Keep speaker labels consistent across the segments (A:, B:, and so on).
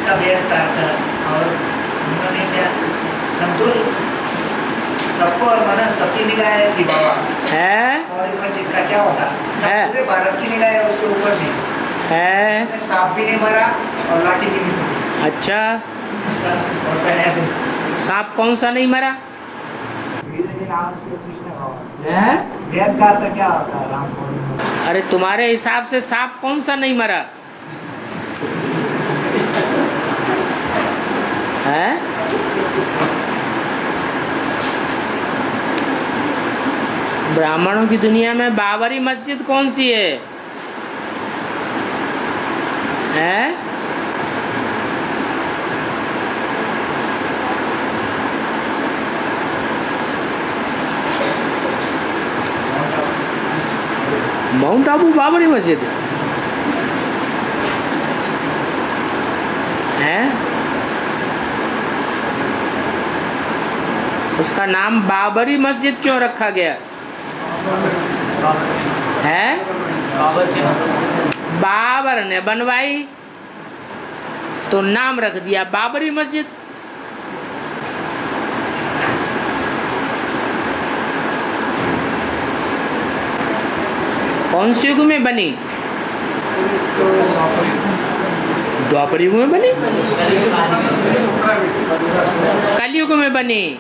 A: का वेद काटा और उन्होंने क्या संतुल सबको माना सबकी निगाहें थी बाबा
B: है
A: और मस्जिद का क्या होता सब पूरे भारत की निगाहें उसके ऊपर थी
B: है।
A: सांप भी नहीं मारा और लाठी भी नहीं थी।
B: अच्छा,
A: और पहले
B: सांप कौन सा नहीं मरा? है?
A: वेद का अर्थ क्या होता है राम को?
B: अरे तुम्हारे हिसाब से सांप कौन सा नहीं मरा है? ब्राह्मणों की दुनिया में बाबरी मस्जिद कौन सी है? है? माउंट आबू बाबरी मस्जिद है। उसका नाम बाबरी मस्जिद क्यों रखा गया है? बाबर ने बनवाई तो नाम रख दिया बाबरी मस्जिद। कौन से युग में बनी? द्वापर युग में बनी, कलयुग में बनी।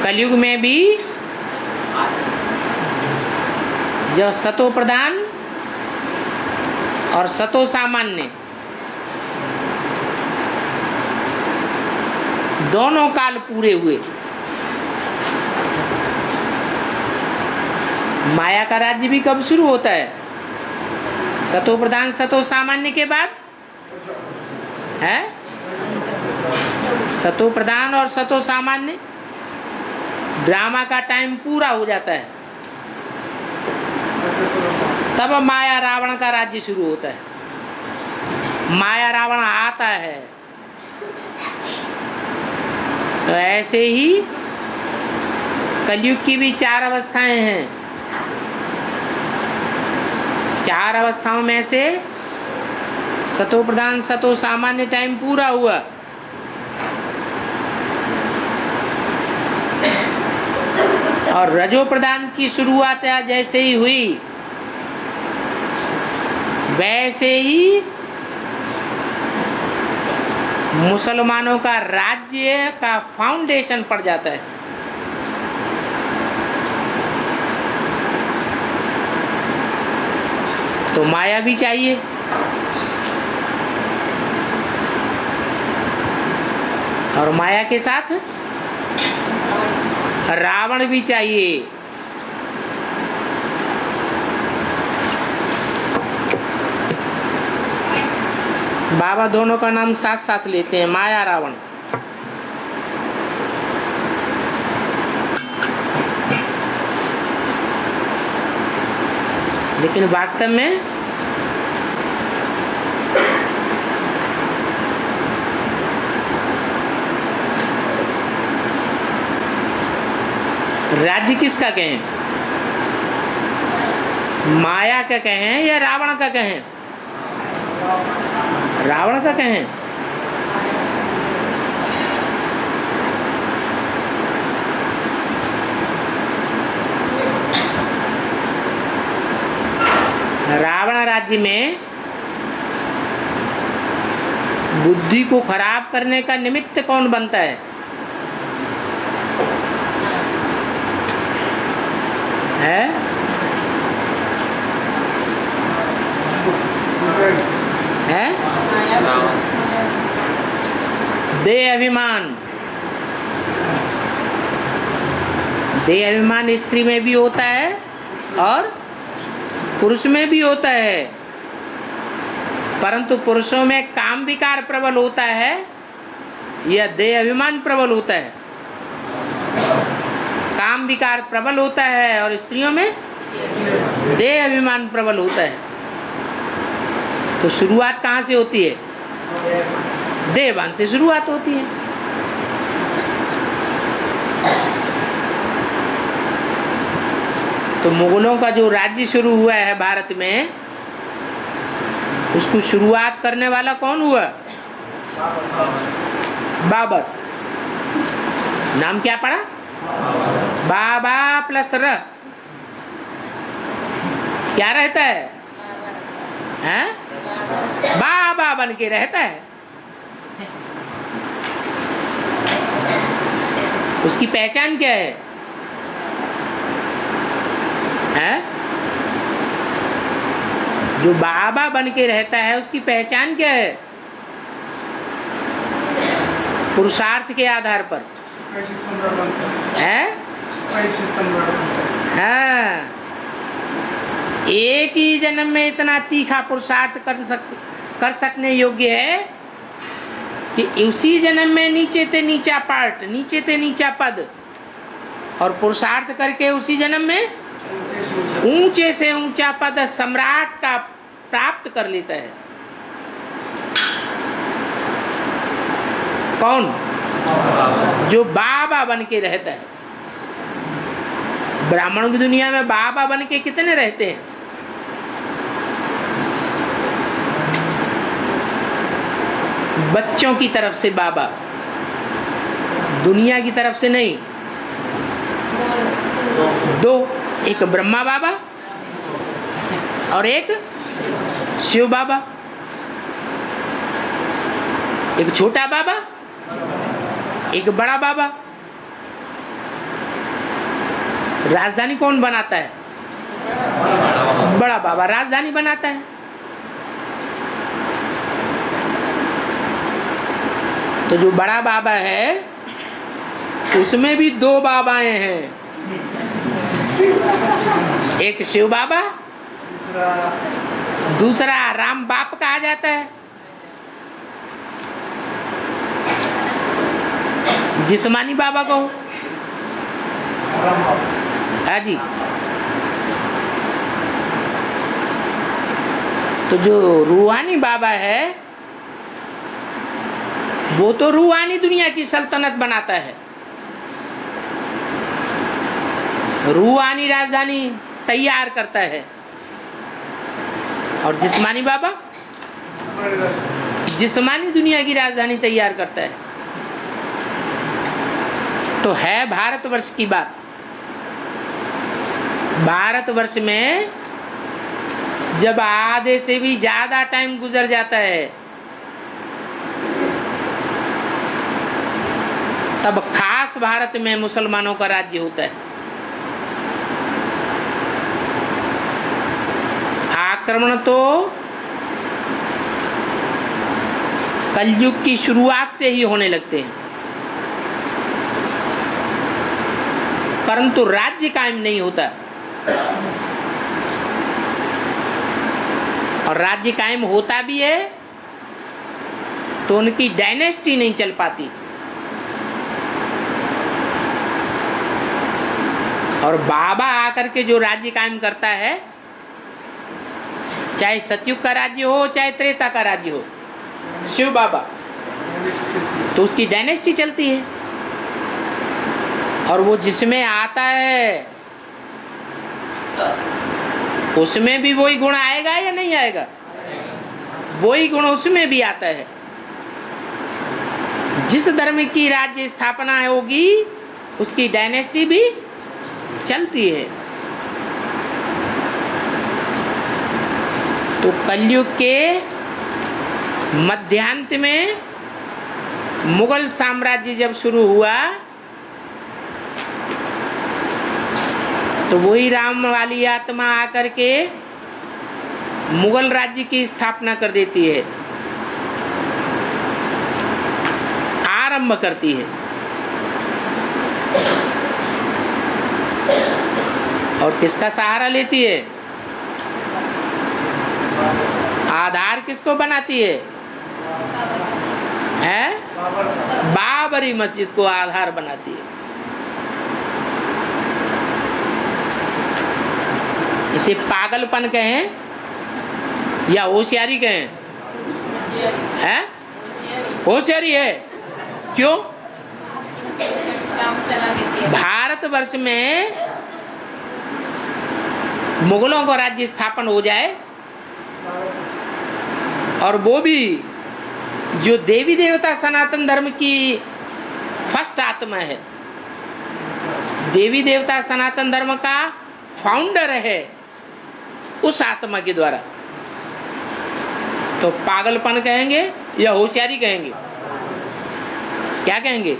B: कलयुग में भी जो सतो प्रधान और सतो सामान्य दोनों काल पूरे हुए। माया का राज्य भी कब शुरू होता है? सतो प्रधान सतो सामान्य के बाद है। सतो प्रधान और सतो सामान्य ड्रामा का टाइम पूरा हो जाता है, तब माया रावण का राज्य शुरू होता है। माया रावण आता है तो ऐसे ही कलयुग की भी 4 अवस्थाएं हैं। 4 अवस्थाओं में से सतो प्रधान सतो सामान्य टाइम पूरा हुआ, और रजो प्रधान की शुरुआत जैसे ही हुई वैसे ही मुसलमानों का राज्य का फाउंडेशन पड़ जाता है। तो माया भी चाहिए, और माया के साथ रावण भी चाहिए। बाबा दोनों का नाम साथ साथ लेते हैं, माया रावण। लेकिन वास्तव में राज्य किसका कहें? माया का कहें या रावण का कहें? रावण का कहें। रावण राज्य में बुद्धि को खराब करने का निमित्त कौन बनता है? है देह अभिमान। देह अभिमान स्त्री में भी होता है और पुरुष में भी होता है, परंतु पुरुषों में काम विकार प्रबल होता है या देह अभिमान प्रबल होता है? काम विकार प्रबल होता है और स्त्रियों में देह अभिमान प्रबल होता है। तो शुरुआत कहाँ से होती है? देहभान से शुरुआत होती है। तो मुगलों का जो राज्य शुरू हुआ है भारत में, उसको शुरुआत करने वाला कौन हुआ? बाबर। नाम क्या पड़ा? बाबा प्लस र क्या रहता है? हैं? बाबा बन के रहता है। उसकी पहचान क्या है? हैं? जो बाबा बन के रहता है उसकी पहचान क्या है? पुरुषार्थ के आधार पर है। हाँ, एक ही जन्म में इतना तीखा पुरुषार्थ कर सकने योग्य है कि उसी जन्म में नीचे से नीचा पार्ट, नीचे से नीचा पद, और पुरुषार्थ करके उसी जन्म में ऊंचे से ऊंचा पद सम्राट का प्राप्त कर लेता है। कौन? जो बाबा बन के रहता है। ब्राह्मणों की दुनिया में बाबा बन के कितने रहते हैं? बच्चों की तरफ से बाबा, दुनिया की तरफ से नहीं। दो, एक ब्रह्मा बाबा और एक शिव बाबा। एक छोटा बाबा, एक बड़ा बाबा। राजधानी कौन बनाता है? बड़ा बाबा राजधानी बनाता है। तो जो बड़ा बाबा है उसमें भी दो बाबाएं हैं, एक शिव बाबा, दूसरा राम बाप कहा जाता है। जिस्मानी बाबा को हाँ जी। तो जो रूहानी बाबा है वो तो रूहानी दुनिया की सल्तनत बनाता है, रूहानी राजधानी तैयार करता है। और जिस्मानी बाबा जिस्मानी दुनिया की राजधानी तैयार करता है। तो है भारतवर्ष की बात। भारतवर्ष में जब आधे से भी ज्यादा टाइम गुजर जाता है तब खास भारत में मुसलमानों का राज्य होता है। आक्रमण तो कलयुग की शुरुआत से ही होने लगते हैं, परंतु राज्य कायम नहीं होता। और राज्य कायम होता भी है तो उनकी डायनेस्टी नहीं चल पाती। और बाबा आकर के जो राज्य कायम करता है, चाहे सतयुग का राज्य हो चाहे त्रेता का राज्य हो, शिव बाबा, तो उसकी डायनेस्टी चलती है। और वो जिसमें आता है उसमें भी वही गुण आएगा या नहीं आएगा? वही गुण उसमें भी आता है। जिस धर्म की राज्य स्थापना होगी उसकी डायनेस्टी भी चलती है। तो कलयुग के मध्यांत में मुगल साम्राज्य जब शुरू हुआ तो वही राम वाली आत्मा आकर के मुगल राज्य की स्थापना कर देती है, आरंभ करती है। और किसका सहारा लेती है? आधार किसको बनाती है? बाबरी मस्जिद को आधार बनाती है। इसे पागलपन कहें या होशियारी कहें? हैं? होशियारी है। क्यों? भारतवर्ष में मुगलों को राज्य स्थापन हो जाए और वो भी जो देवी देवता सनातन धर्म की फर्स्ट आत्मा है, देवी देवता सनातन धर्म का फाउंडर है, उस आत्मा के द्वारा। तो पागलपन कहेंगे या होशियारी कहेंगे? क्या कहेंगे?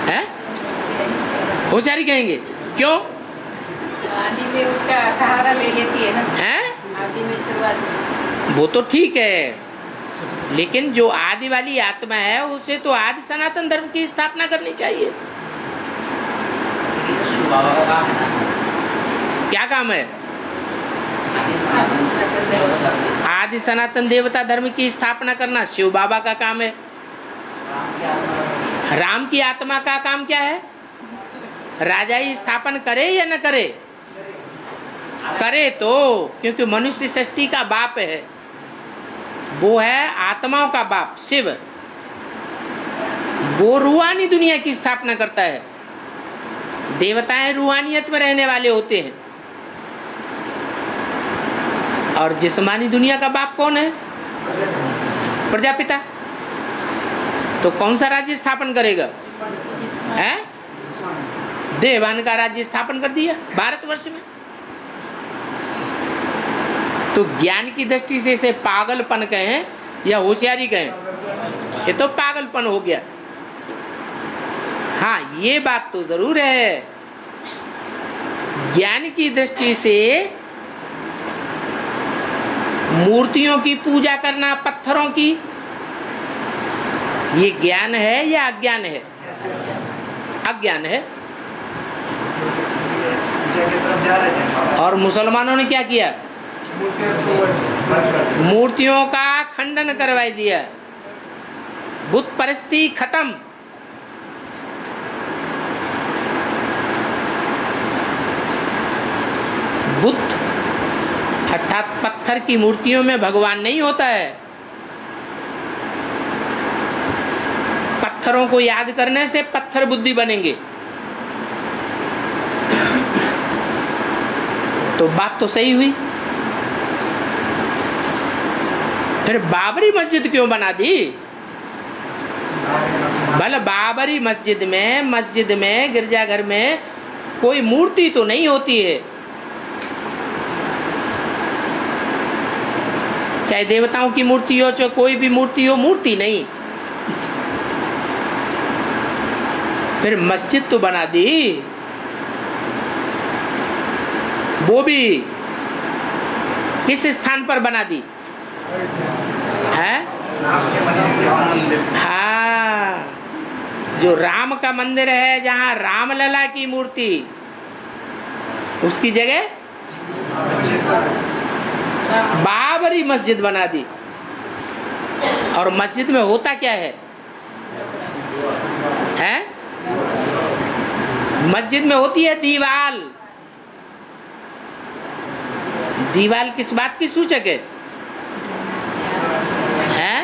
B: हैं? होशियारी कहेंगे। क्यों?
C: आदि में उसका सहारा ले लेती है ना।
B: हैं?
C: आदि में शुरुआत में।
B: वो तो ठीक है, लेकिन जो आदि वाली आत्मा है उसे तो आदि सनातन धर्म की स्थापना करनी चाहिए।
D: बाबा का काम है ना।
B: क्या काम है? आदि सनातन देवता धर्म की स्थापना करना शिव बाबा का काम है। राम की आत्मा का काम क्या है? राजा ही स्थापन करे या न करे? करे तो, क्योंकि मनुष्य सृष्टि का बाप है, वो है आत्माओं का बाप शिव। वो रूहानी दुनिया की स्थापना करता है। देवताएं रूहानियत में रहने वाले होते हैं। और जिस्मानी दुनिया का बाप कौन है? प्रजापिता। तो कौन सा राज्य स्थापन करेगा? है? देवान का राज्य स्थापन कर दिया भारतवर्ष में। तो ज्ञान की दृष्टि से इसे पागलपन कहें या होशियारी कहें, ये तो पागलपन हो गया। हाँ, ये बात तो जरूर है, ज्ञान की दृष्टि से मूर्तियों की पूजा करना, पत्थरों की, ये ज्ञान है या अज्ञान है? अज्ञान है। और मुसलमानों ने क्या किया? मूर्तियों का खंडन करवा दिया। बुत परस्ती खत्म। बुत अर्थात पत्थर की मूर्तियों में भगवान नहीं होता है। पत्थरों को याद करने से पत्थर बुद्धि बनेंगे। तो बात तो सही हुई। फिर बाबरी मस्जिद क्यों बना दी? भले बाबरी मस्जिद में गिरजाघर में कोई मूर्ति तो नहीं होती है, चाहे देवताओं की मूर्ति हो चाहे कोई भी मूर्ति हो, मूर्ति नहीं। फिर मस्जिद तो बना दी, वो भी किस स्थान पर बना दी है? हाँ, जो राम का मंदिर है, जहाँ रामलला की मूर्ति, उसकी जगह बाबरी मस्जिद बना दी। और मस्जिद में होता क्या है? हैं? मस्जिद में होती है दीवाल। दीवाल किस बात की सूचक है? हैं?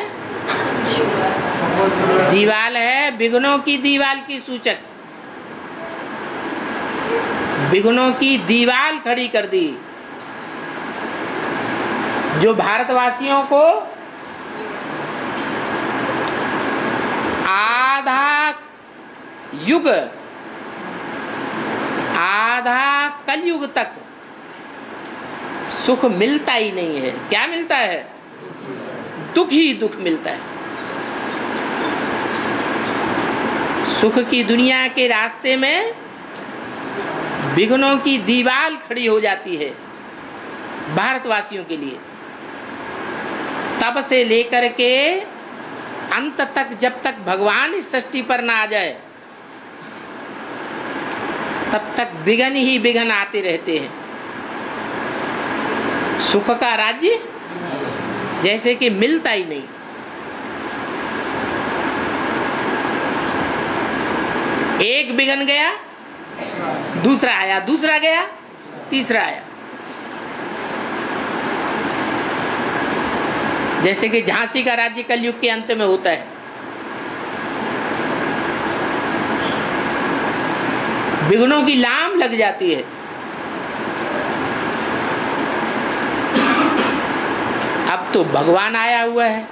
B: दीवाल है विघ्नों की दीवाल की सूचक। विघ्नों की दीवाल खड़ी कर दी, जो भारतवासियों को आधा युग, आधा कलयुग तक सुख मिलता ही नहीं है। क्या मिलता है? दुख ही दुख मिलता है। सुख की दुनिया के रास्ते में विघ्नों की दीवार खड़ी हो जाती है भारतवासियों के लिए। तब से लेकर के अंत तक, जब तक भगवान इस सृष्टि पर ना आ जाए, तब तक विघ्न ही विघ्न आते रहते हैं। सुख का राज्य जैसे कि मिलता ही नहीं। एक विघ्न गया, दूसरा आया, दूसरा गया, तीसरा आया। जैसे कि झांसी का राज्य कलयुग के अंत में होता है। विघ्नों की लाम लग जाती है। अब तो भगवान आया हुआ है,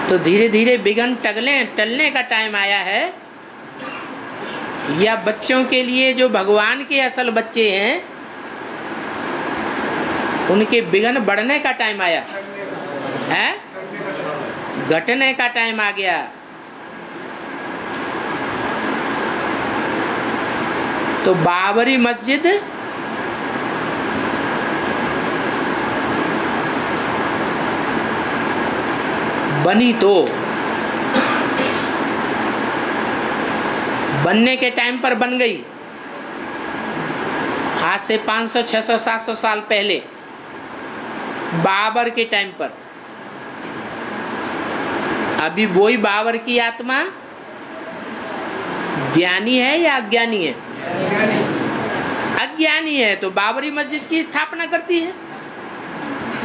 B: तो धीरे धीरे विघ्न टलने का टाइम आया है। या बच्चों के लिए जो भगवान के असल बच्चे हैं उनके विघ्न बढ़ने का टाइम आया है, घटने का टाइम आ गया। तो बाबरी मस्जिद बनी तो बनने के टाइम पर बन गई, आज से 500, 600, 700 साल पहले बाबर के टाइम पर। अभी वही बाबर की आत्मा ज्ञानी है या अज्ञानी है? अज्ञानी है, तो बाबरी मस्जिद की स्थापना करती है,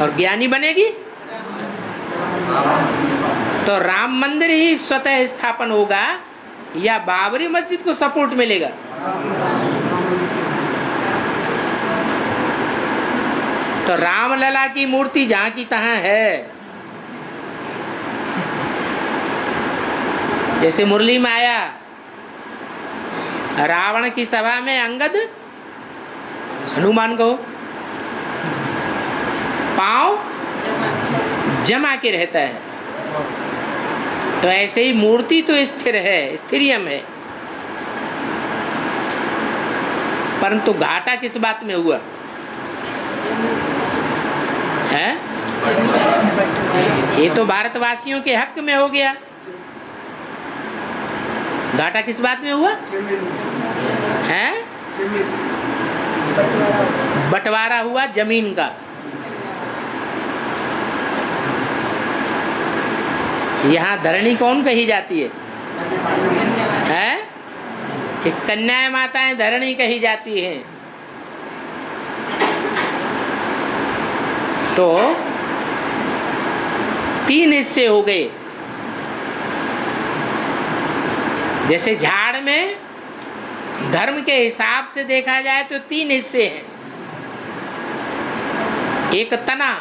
B: और ज्ञानी बनेगी तो राम मंदिर ही स्वतः स्थापन होगा या बाबरी मस्जिद को सपोर्ट मिलेगा? तो रामलला की मूर्ति जहां की तहां है। जैसे मुरली में आया, रावण की सभा में अंगद हनुमान को पांव जमा के रहता है। तो ऐसे ही मूर्ति तो स्थिर है, स्थिरियम है, परंतु घाटा किस बात में हुआ है? ये तो भारतवासियों के हक में हो गया। घाटा किस बात में हुआ है? बंटवारा हुआ जमीन का। यहाँ धरणी कौन कही जाती है? कन्याएं माताएं धरणी कही जाती हैं। तो 3 हिस्से हो गए। जैसे झाड़ में धर्म के हिसाब से देखा जाए तो 3 हिस्से हैं। एक तना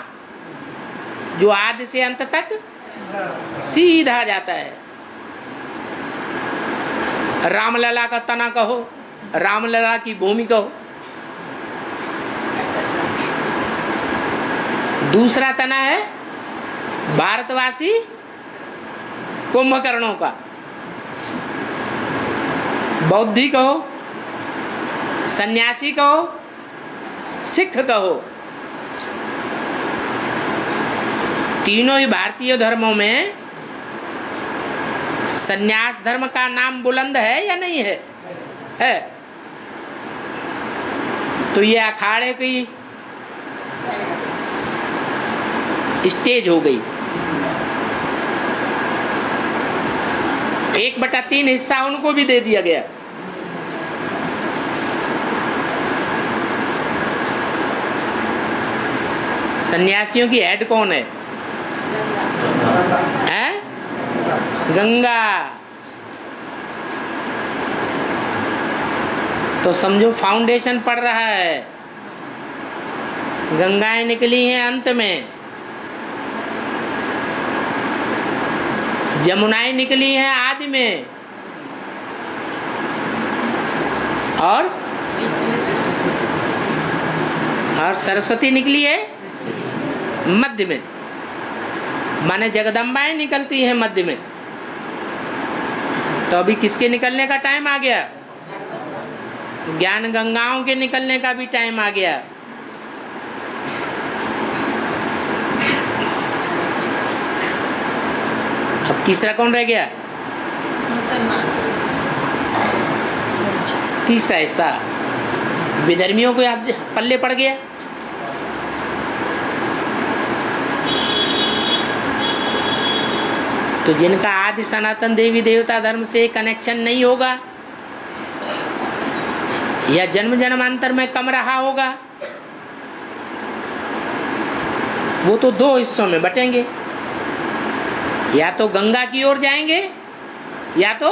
B: जो आदि से अंत तक सीधा जाता है, रामलला का तना कहो, रामलला की भूमि कहो। दूसरा तना है भारतवासी कुंभकर्णों का, बौद्धि कहो, सन्यासी कहो, सिख कहो। तीनों ही भारतीय धर्मों में सन्यास धर्म का नाम बुलंद है या नहीं है? है। तो ये अखाड़े की स्टेज हो गई। 1/3 हिस्सा उनको भी दे दिया गया। सन्यासियों की हेड कौन है? गंगा। तो समझो फाउंडेशन पड़ रहा है। गंगाएं निकली हैं अंत में, जमुनाएं निकली हैं आदि में, और सरस्वती निकली है मध्य में। माने जगदम्बाएं निकलती हैं मध्य में। तो अभी किसके निकलने का टाइम आ गया? ज्ञान गंगाओं के निकलने का भी टाइम आ गया। अब तीसरा कौन रह गया? तीसरा हिस्सा विधर्मियों को आज पल्ले पड़ गया। तो जिनका आदि सनातन देवी देवता धर्म से कनेक्शन नहीं होगा या जन्म जन्मांतर में कम रहा होगा, वो तो 2 हिस्सों में बटेंगे। या तो गंगा की ओर जाएंगे या तो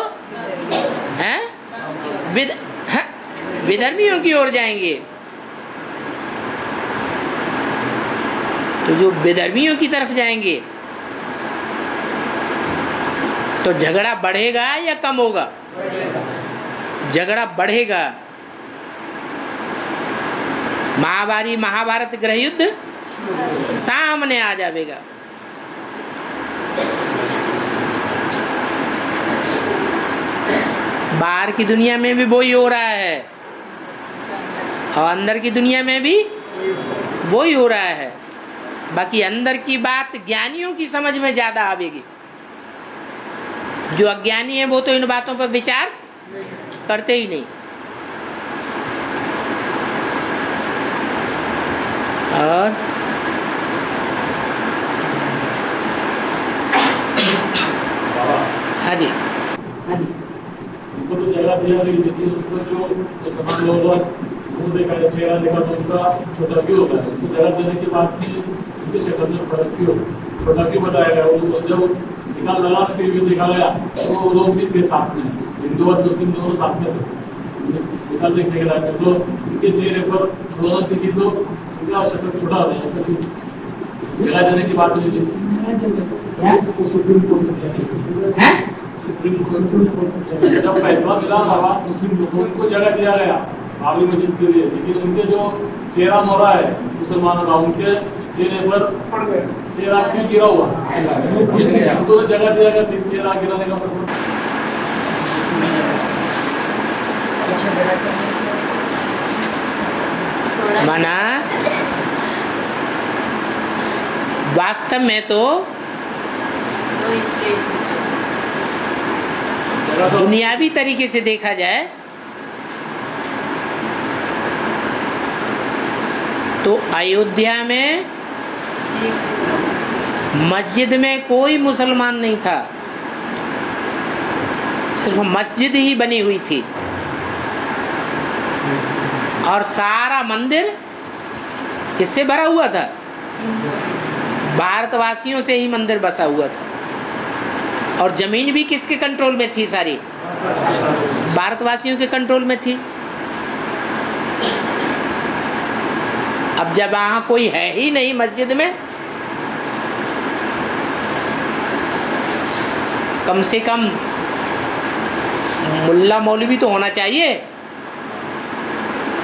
B: विधर्मियों की ओर जाएंगे। तो जो बेधर्मियों की तरफ जाएंगे तो झगड़ा बढ़ेगा या कम होगा? झगड़ा बढ़ेगा। महाभारत गृह युद्ध सामने आ जाएगा। बाहर की दुनिया में भी वही हो रहा है और अंदर की दुनिया में भी वही हो रहा है। बाकी अंदर की बात ज्ञानियों की समझ में ज्यादा आवेगी। जो अज्ञानी है वो तो इन बातों पर विचार करते ही नहीं। और हाँ जी,
E: उनको तो जगह दिया गई, लेकिन उसको जो समान लोग मुंह देखा, चेहरा देखा तो उनका छोटा क्यों होगा? उसको जगह देने के बाद भी उनके शक्ल में फर्क क्यों, छोटा क्यों बताया गया? वो जब निकाल लगा के भी देखा गया तो वो लोग भी थे साथ में, हिंदू और मुस्लिम दोनों साथ में थे। निकाल देखने के बाद तो उनके चेहरे पर दोनों दिखी तो उनका शक्ल छोटा हो जाए। जगह देने की बात नहीं थी। सुप्रीम कोर्ट है, सुप्रीम कोर्ट जब फैसला मिला रहा मुस्लिम लोगों को जगह दिया गया बाबरी मस्जिद के लिए, लेकिन उनके जो चेहरा मोरा है मुसलमानों का, उनके चेहरे पर चेहरा क्यों गिरा हुआ? उनको जगह दिया गया, चेहरा गिराने का
B: माना वास्तव में तो दुनियावी तरीके से देखा जाए तो अयोध्या में मस्जिद में कोई मुसलमान नहीं था, सिर्फ मस्जिद ही बनी हुई थी और सारा मंदिर किससे भरा हुआ था? भारतवासियों से ही मंदिर बसा हुआ था। और जमीन भी किसके कंट्रोल में थी? सारी भारतवासियों के कंट्रोल में थी। अब जब वहां कोई है ही नहीं मस्जिद में, कम से कम मुल्ला मौलवी तो होना चाहिए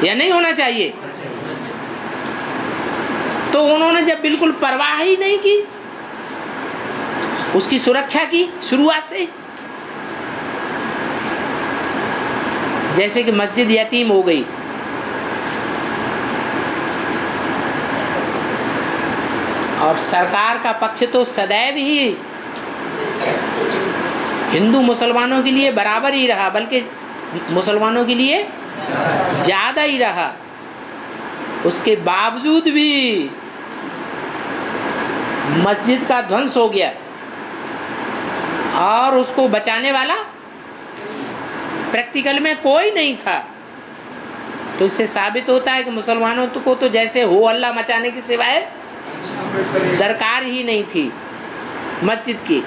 B: या नहीं होना चाहिए? तो उन्होंने जब बिल्कुल परवाह ही नहीं की उसकी सुरक्षा की शुरुआत से, जैसे कि मस्जिद यतीम हो गई। और सरकार का पक्ष तो सदैव ही हिंदू मुसलमानों के लिए बराबर ही रहा, बल्कि मुसलमानों के लिए ज्यादा ही रहा। उसके बावजूद भी मस्जिद का ध्वंस हो गया और उसको बचाने वाला प्रैक्टिकल में कोई नहीं था। तो इससे साबित होता है कि मुसलमानों को तो जैसे हो अल्लाह मचाने की सिवाय दरकार ही नहीं थी मस्जिद की।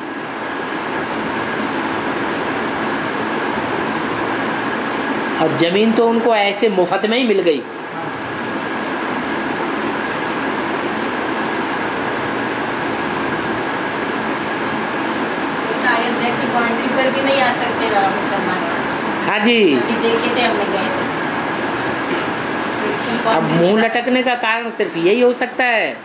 B: और जमीन तो उनको ऐसे मुफ्त में ही मिल गई।
C: बाउंड्री पर भी नहीं आ सकते मुसलमान।
B: हाँ जी,
C: देखे थे, हमने गए थे।
B: अब मुंह लटकने का कारण सिर्फ यही हो सकता है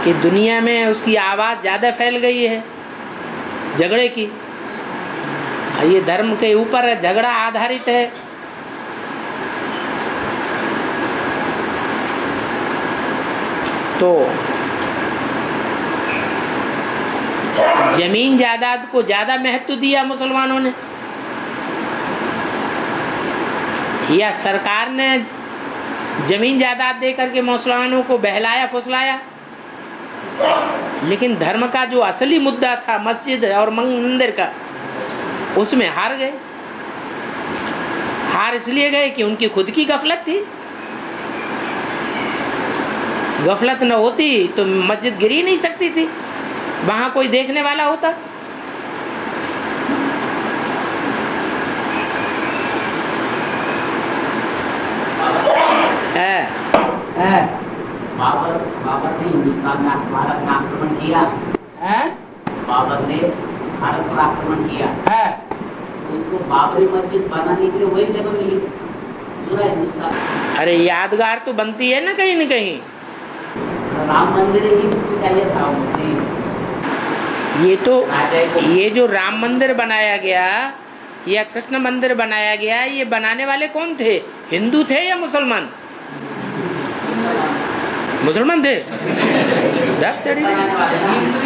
B: कि दुनिया में उसकी आवाज ज्यादा फैल गई है झगड़े की। ये धर्म के ऊपर झगड़ा आधारित है। तो जमीन जायदाद को ज्यादा महत्व दिया मुसलमानों ने, या सरकार ने जमीन जायदाद दे करके मुसलमानों को बहलाया फुसलाया। लेकिन धर्म का जो असली मुद्दा था मस्जिद और मंदिर का, उसमें हार गए। हार इसलिए गए कि उनकी खुद की गफलत थी। गफलत न होती तो मस्जिद गिर ही नहीं सकती थी, वहां कोई देखने वाला होता। है
D: गया
B: है।
D: उसको बाबरी मस्जिद बनाने के लिए वही जगह मिली जो है हिंदुस्तान।
B: अरे यादगार तो बनती है ना कहीं न कहीं।
D: राम मंदिर ही उसको चाहिए था।
B: ये जो राम मंदिर बनाया गया या कृष्ण मंदिर बनाया गया, ये बनाने वाले कौन थे? हिंदू थे या मुसलमान? मुसलमान थे।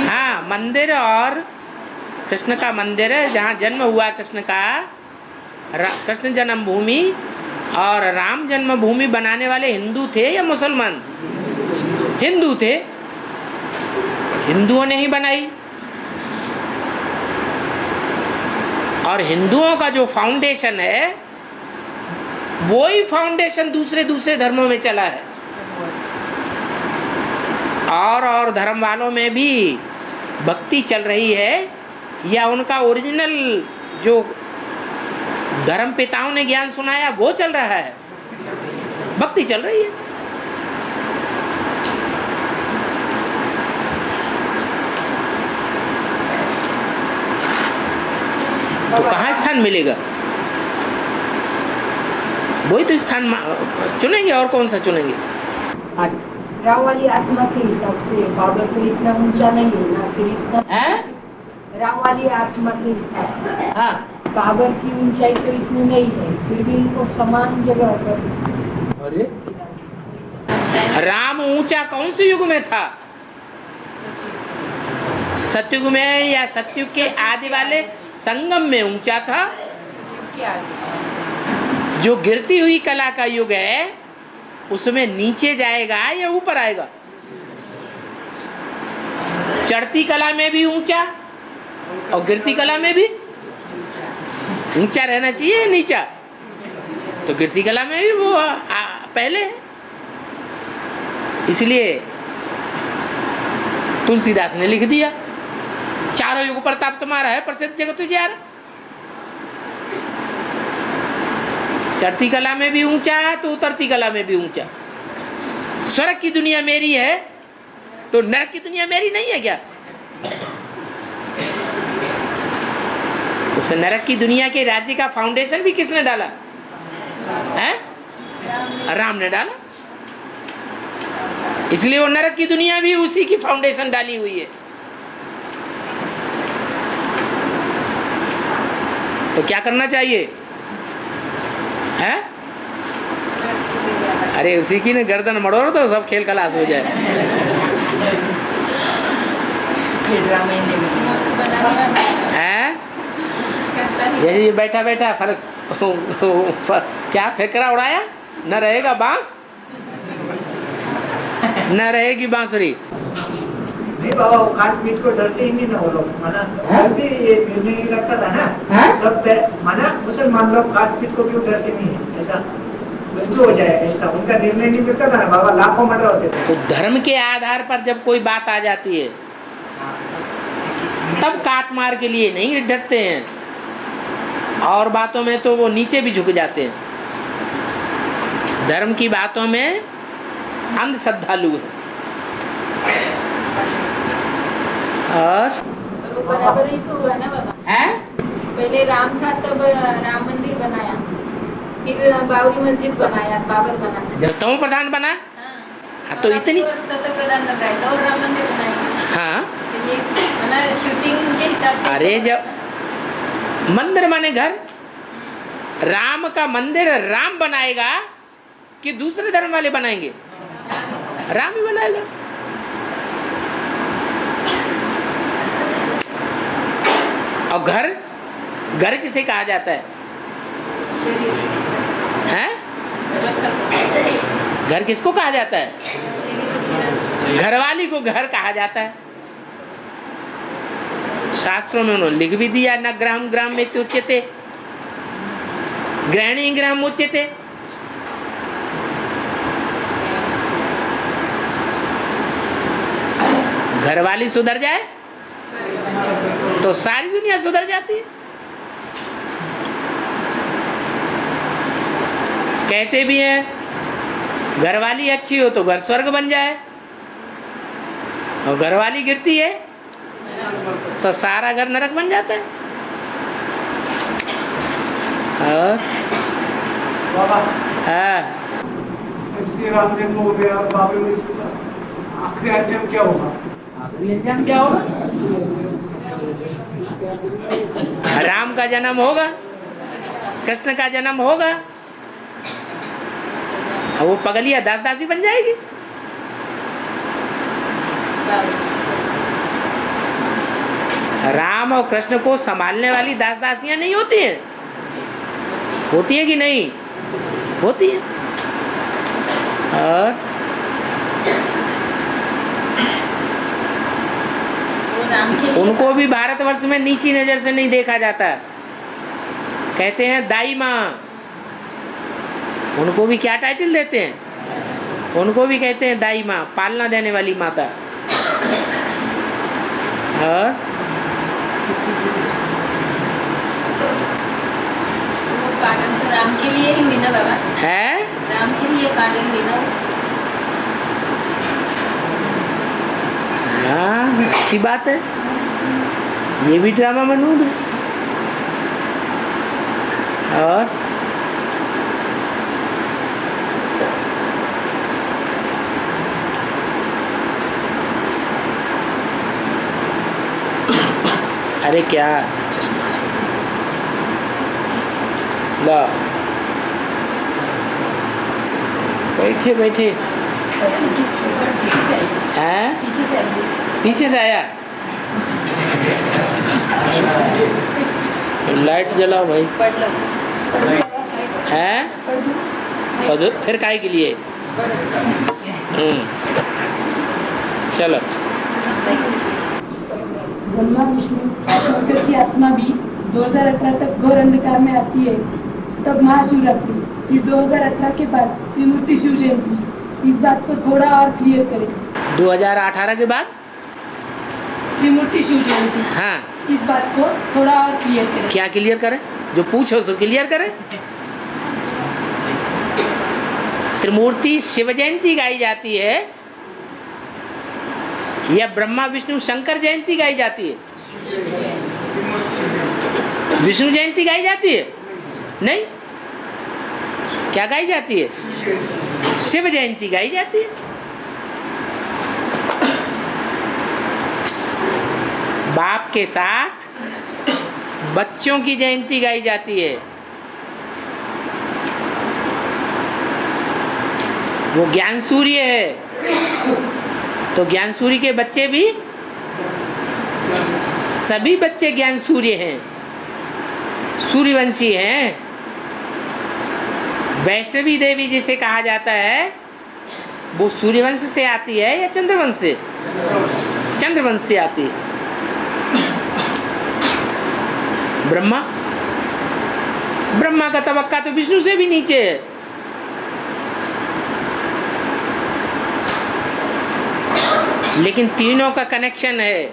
B: हाँ, मंदिर और कृष्ण का मंदिर है जहाँ जन्म हुआ कृष्ण का, कृष्ण जन्मभूमि और राम जन्मभूमि बनाने वाले हिंदू थे या मुसलमान? हिंदू थे। हिंदुओं ने ही बनाई। और हिंदुओं का जो फाउंडेशन है वो ही फाउंडेशन दूसरे धर्मों में चला है। और धर्म वालों में भी भक्ति चल रही है या उनका ओरिजिनल जो धर्म पिताओं ने ज्ञान सुनाया वो चल रहा है, भक्ति चल रही है। तो कहाँ स्थान मिलेगा? वही तो स्थान चुनेंगे, और कौन सा चुनेंगे?
C: राम वाली आत्मा के हिसाब से बाबर तो इतना ऊंचा नहीं है ना, फिर इतना
B: है?
C: राम वाली आत्मा के हिसाब से
B: हाँ,
C: बाबर की ऊंचाई तो इतनी नहीं है, फिर भी इनको समान जगह पर।
B: अरे राम ऊंचा कौन से युग में था? सतयुग में या सतयुग के आदि वाले संगम में ऊंचा था। जो गिरती हुई कला का युग है उसमें नीचे जाएगा या ऊपर आएगा? चढ़ती कला में भी ऊंचा और गिरती कला में भी ऊंचा रहना चाहिए, नीचा। तो गिरती कला में भी वो पहले है। इसलिए तुलसीदास ने लिख दिया, चारों युग प्रताप तुम्हारा है, प्रसिद्ध जगत तुझारा। चढ़ती कला में भी ऊंचा है तो उतरती कला में भी ऊंचा। स्वर्ग की दुनिया मेरी है तो नरक की दुनिया मेरी नहीं है क्या? उस नरक की दुनिया के राज्य का फाउंडेशन भी किसने डाला है? राम ने डाला। इसलिए वो नरक की दुनिया भी उसी की फाउंडेशन डाली हुई है। तो क्या करना चाहिए है? अरे उसी की ने गर्दन मड़ोड़ तो सब खेल खलास हो जाए। है ये बैठा बैठा फर्क क्या फेकरा उड़ाया? न रहेगा बांस न रहेगी बांसुरी।
A: नहीं बाबा, वो काट पीट को डरते ही नहीं ना वो लोग, माना भी ये निर्णय नहीं लगता था ना सब माना मुसलमान लोग काट पीट को क्यों डरते नहीं है? ऐसा कुछ हो जाए, ऐसा उनका निर्णय नहीं मिलता था ना बाबा, लाखों मर्डर होते थे।
B: तो धर्म के आधार पर जब कोई बात आ जाती है तब काट मार के लिए नहीं डरते हैं, और बातों में तो वो नीचे भी झुक जाते हैं। धर्म की बातों में अंध श्रद्धालु है। और
C: बराबर ही तो हुआ ना बाबा।
B: है?
C: पहले राम था तब राम मंदिर बनाया, फिर बाबरी मस्जिद बनाया, बाबर बना।
B: जब तुम प्रधान बना हाँ, तो इतनी
C: सत्य प्रधान बनाया तो और राम मंदिर बनाया।
B: हाँ,
C: तो ये शूटिंग के हिसाब से।
B: अरे जब मंदिर माने घर, राम का मंदिर राम बनाएगा कि दूसरे धर्म वाले बनाएंगे? राम ही बनाएगा। और घर किसे कहा जाता है? हैं? घर किसको कहा जाता है? घरवाली को घर कहा जाता है। शास्त्रों में उन्होंने लिख भी दिया, न ग्राम ग्राम में उच्यते गृहिणी ग्राम उच्यते। घरवाली सुधर जाए तो सारी दुनिया सुधर जाती है। कहते भी हैं घरवाली अच्छी हो तो घर स्वर्ग बन जाए, और घरवाली गिरती है तो सारा घर नरक बन जाता है। और
A: बाबा
B: हाँ,
A: श्री राम जन्म हो गया और बाबरी मस्जिद का आखिरी अंतिम क्या होगा?
B: निजाम क्या होगा? राम का जन्म होगा, कृष्ण का जन्म होगा, वो पगलिया दास दासी बन जाएगी। राम और कृष्ण को संभालने वाली दास दासियां नहीं होती हैं? होती है कि नहीं? होती है। और उनको भी भारतवर्ष में नीची नजर से नहीं देखा जाता, कहते हैं दाई माँ। उनको भी क्या टाइटल देते हैं? उनको भी कहते हैं दाई माँ, पालना देने वाली माता। और
C: पालन तो राम के लिए ही हुई ना बाबा,
B: है
C: राम के लिए पालन हुई ना।
B: हाँ, अच्छी बात है, ये भी ड्रामा मनूद है। और अरे क्या चश्मा ला, बैठे बैठे हैं, पीछे से आया। लाइट जलाओ भाई। हैं? फिर काहे के लिए? चलो।
F: ब्रह्मा विष्णु शंकर की आत्मा भी 2018 तक घोर अंधकार में आती है। तब महाशिवरात्रि, फिर 2018 के बाद त्रिमूर्ति शिव जयंती। इस बात को थोड़ा और क्लियर करें।
B: 2018 के बाद
F: त्रिमूर्ति शिव जयंती,
B: हाँ,
F: इस बात को थोड़ा और क्लियर करें।
B: क्या क्लियर करें? जो पूछो सो क्लियर करें। त्रिमूर्ति शिव जयंती गाई जाती है या ब्रह्मा विष्णु शंकर जयंती गाई जाती है? विष्णु जयंती गाई जाती है? नहीं, क्या गाई जाती है? शिव जयंती गाई जाती है। बाप के साथ बच्चों की जयंती गाई जाती है। वो ज्ञान सूर्य है, तो ज्ञान सूर्य के बच्चे भी, सभी बच्चे ज्ञान सूर्य हैं, सूर्यवंशी हैं। वैष्णवी देवी जिसे कहा जाता है वो सूर्यवंश से आती है या चंद्रवंश से? चंद्रवंश से आती है। ब्रह्मा का तबक्का तो विष्णु से भी नीचे है। लेकिन तीनों का कनेक्शन है।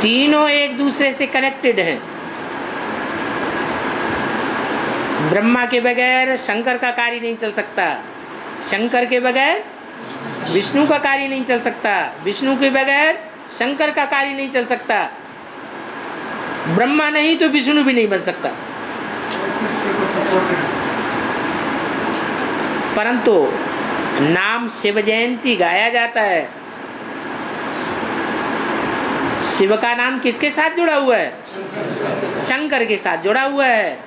B: तीनों एक दूसरे से कनेक्टेड हैं। ब्रह्मा के बगैर शंकर का कार्य नहीं चल सकता, शंकर के बगैर विष्णु का कार्य नहीं चल सकता, विष्णु के बगैर शंकर का कार्य नहीं चल सकता। ब्रह्मा नहीं तो विष्णु भी नहीं बन सकता। परंतु नाम शिव जयंती गाया जाता है। शिव का नाम किसके साथ जुड़ा हुआ है? शंकर के साथ जुड़ा हुआ है,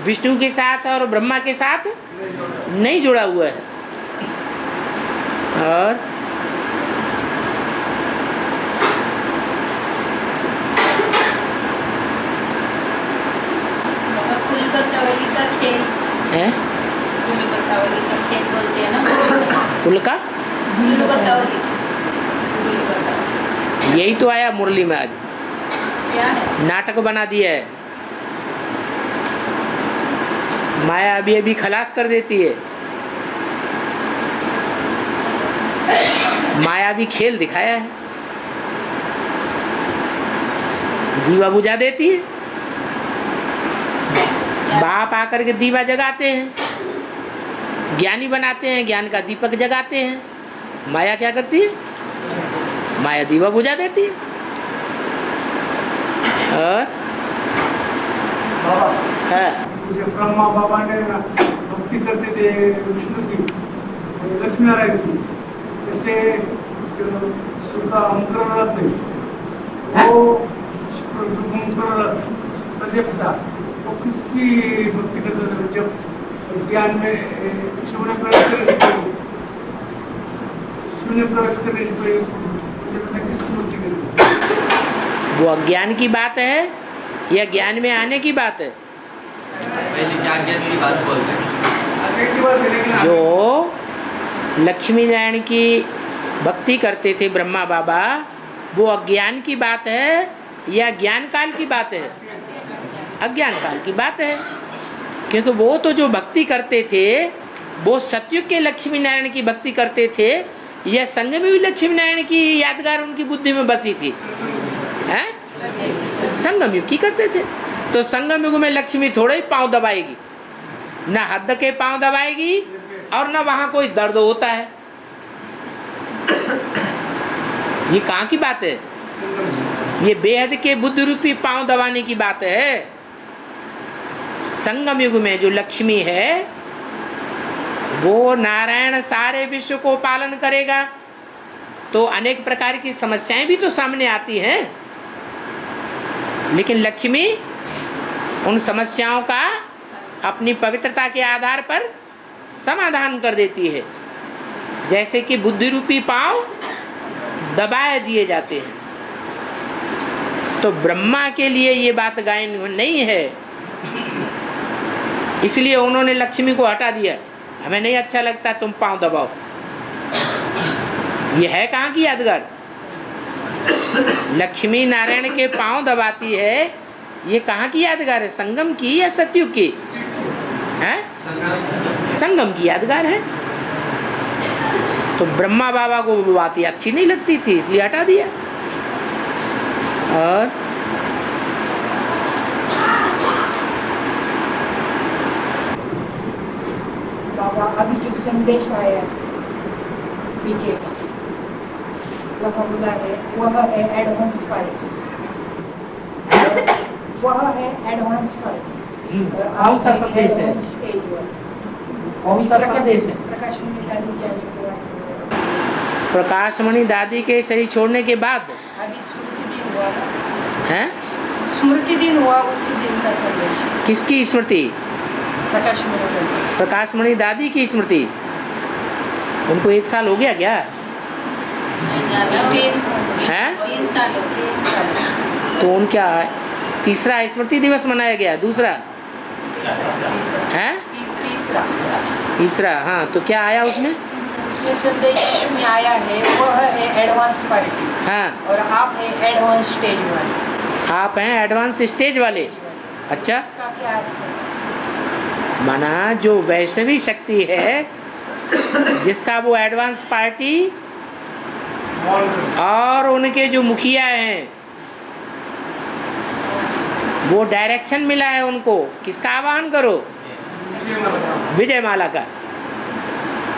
B: विष्णु के साथ और ब्रह्मा के साथ नहीं जुड़ा हुआ है। और
C: कुलबतावली का खेल
B: है,
C: कुलबतावली का खेल बोलते हैं ना,
B: कुल का
C: कुलबतावली।
B: यही तो आया मुरली में आज,
C: क्या है?
B: नाटक बना दिया है। माया अभी अभी खलास कर देती है। माया भी खेल दिखाया है, दीवा बुझा देती है। बाप आकर के दीवा जगाते हैं, ज्ञानी बनाते हैं, ज्ञान का दीपक जगाते हैं। माया क्या करती है? माया दीवा बुझा देती है। और
A: बाबा
B: है
A: जो ब्रह्मा बाबा ने ना भक्ति करते थे विष्णु की, लक्ष्मी नारायण की, जैसे जो शुक्र अंकुर थे वो शुक्र प्रजापिता, वो किसकी भक्ति करते थे? जब ज्ञान में शून्य प्रवेश करने से पहले, शून्य प्रवेश करने से पहले प्रजापिता किसकी भक्ति करते थे?
B: वो अज्ञान की बात है या ज्ञान में आने की बात है?
G: पहले क्या ज्ञान की बात बोल रहे हैं?
A: आगे की बात है, लेकिन
B: जो लक्ष्मी नारायण की भक्ति करते थे ब्रह्मा बाबा, वो अज्ञान की बात है या ज्ञान काल की बात है? अज्ञान काल की बात है, क्योंकि वो तो जो भक्ति करते थे वो सतयुग के लक्ष्मी नारायण की भक्ति करते थे या संगमयुग लक्ष्मी नारायण की यादगार उनकी बुद्धि में बसी थी? हैं? संगम युग की करते थे। तो संगम युग में लक्ष्मी थोड़े ही पांव दबाएगी, न हद के पांव दबाएगी और न वहां कोई दर्द होता है। ये कहाँ की बात है? ये बेहद के बुद्ध रूपी पांव दबाने की बात है। संगम युग में जो लक्ष्मी है वो नारायण सारे विश्व को पालन करेगा, तो अनेक प्रकार की समस्याएं भी तो सामने आती हैं, लेकिन लक्ष्मी उन समस्याओं का अपनी पवित्रता के आधार पर समाधान कर देती है। जैसे कि बुद्धि रूपी पांव दबाए दिए जाते हैं। तो ब्रह्मा के लिए ये बात गायन नहीं है, इसलिए उन्होंने लक्ष्मी को हटा दिया। हमें नहीं अच्छा लगता तुम पांव दबाओ। ये है कहाँ की यादगार? लक्ष्मी नारायण के पांव दबाती है, ये कहाँ की यादगार है? संगम की या सतयुग की? है संगम की यादगार है। तो ब्रह्मा बाबा को वो बात अच्छी नहीं लगती थी, इसलिए हटा दिया। और
C: बाबा अभी जो संदेश आया पीके का, वह बोला है वह है एडवांस पार्टी, वह है एडवांस पार्टी।
B: कौन सा संदेश है?
C: Stage one.
B: कौन सा संदेश है?
C: प्रकाश मणि दादी जाने के बाद,
B: प्रकाशमणि दादी के शरीर छोड़ने के बाद
C: अभी स्मृति दिन हुआ था।
B: है?
C: स्मृति दिन हुआ, उसी दिन का संदेश है।
B: किसकी स्मृति?
C: प्रकाश मणि दादी।
B: प्रकाशमणि दादी की स्मृति। उनको 1 साल हो गया क्या?
C: 3 साल
B: है?
C: 3 साल 3 साल।
B: तो उनका तीसरा स्मृति दिवस मनाया गया, दूसरा है? तीसरा। हाँ, तो क्या आया उसमें?
C: उसमें संदेश में आया है वह है एडवांस पार्टी,
B: हाँ,
C: और आप है एडवांस स्टेज वाले।
B: आप हैं एडवांस स्टेज वाले। अच्छा,
C: इसका क्या अर्थ है?
B: माना जो वैष्णवी शक्ति है जिसका वो एडवांस पार्टी और उनके जो मुखिया हैं वो डायरेक्शन मिला है उनको, किसका आह्वान करो? विजय माला का।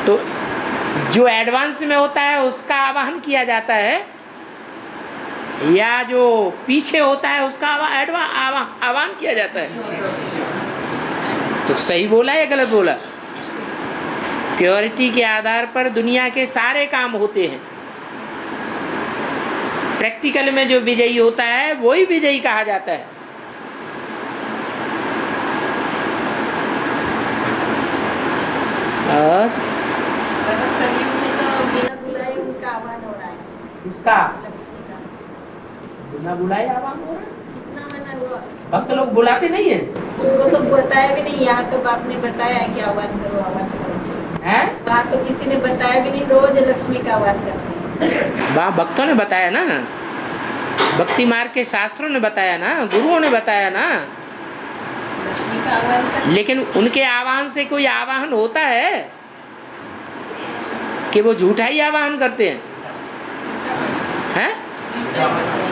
B: तो जो एडवांस में होता है उसका आह्वान किया जाता है, या जो पीछे होता है उसका आह्वान किया जाता है? तो सही बोला या गलत बोला? प्योरिटी के आधार पर दुनिया के सारे काम होते हैं। प्रैक्टिकल में जो विजयी होता है वही विजयी कहा जाता है। और
C: कलयुग में तो बिना बुलाए उनका आह्वान हो रहा है।
B: इसका
C: लक्ष्मी का
B: बिना बुलाए आह्वान हो रहा है।
C: कितना मना हुआ?
B: भक्त लोग बुलाते नहीं है
C: उनको तो बताया भी नहीं। यहाँ तो आपने बताया है कि आह्वान करो आह्वान करो,
B: हैं?
C: वहाँ तो किसी ने बताया भी नहीं। रोज लक्ष्मी का आह्वान करते हैं।
B: वहाँ भक्तों ने बताया ना, भक्ति मार्ग के शास्त्रों ने बताया ना, गुरुओं ने बताया ना।
C: लक्ष्मी का आह्वान करते
B: लेकिन उनके आह्वान से कोई आवाहन होता है कि वो झूठा ही आवाहन करते हैं? हैं?